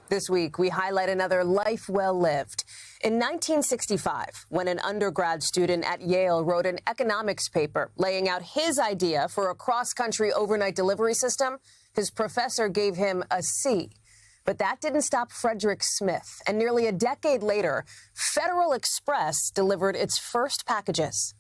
This week, we highlight another life well lived. In 1965, when an undergrad student at Yale wrote an economics paper laying out his idea for a cross-country overnight delivery system, his professor gave him a C. But that didn't stop Frederick Smith. And nearly a decade later, Federal Express delivered its first packages.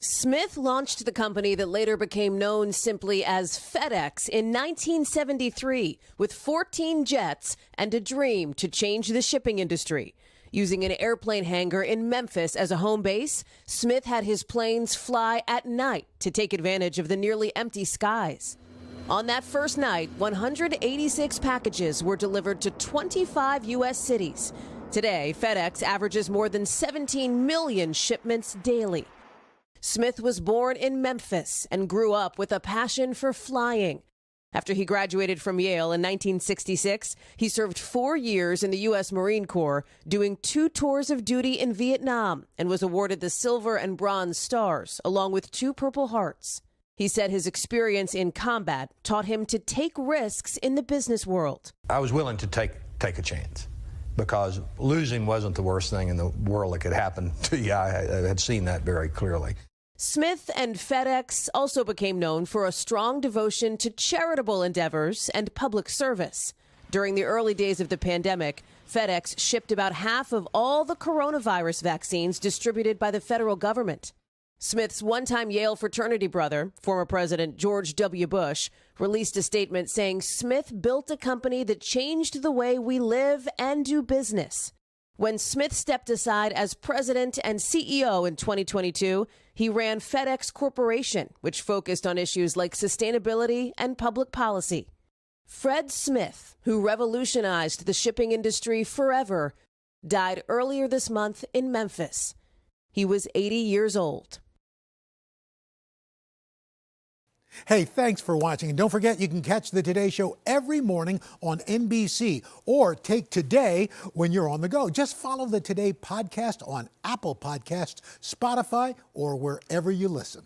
Smith launched the company that later became known simply as FedEx in 1973 with 14 jets and a dream to change the shipping industry. Using an airplane hangar in Memphis as a home base, Smith had his planes fly at night to take advantage of the nearly empty skies. On that first night, 186 packages were delivered to 25 U.S. cities. Today, FedEx averages more than 17 million shipments daily. Smith was born in Memphis and grew up with a passion for flying. After he graduated from Yale in 1966, he served 4 years in the U.S. Marine Corps, doing 2 tours of duty in Vietnam, and was awarded the Silver and Bronze Stars, along with 2 Purple Hearts. He said his experience in combat taught him to take risks in the business world. I was willing to take a chance because losing wasn't the worst thing in the world that could happen to you. I had seen that very clearly. Smith and FedEx also became known for a strong devotion to charitable endeavors and public service. During the early days of the pandemic, FedEx shipped about half of all the coronavirus vaccines distributed by the federal government. Smith's one-time Yale fraternity brother, former President George W. Bush, released a statement saying Smith built a company that changed the way we live and do business. When Smith stepped aside as president and CEO in 2022, he ran FedEx Corporation, which focused on issues like sustainability and public policy. Fred Smith, who revolutionized the shipping industry forever, died earlier this month in Memphis. He was 80 years old. Hey, thanks for watching. And don't forget, you can catch the Today Show every morning on NBC or take Today when you're on the go. Just follow the Today podcast on Apple Podcasts, Spotify, or wherever you listen.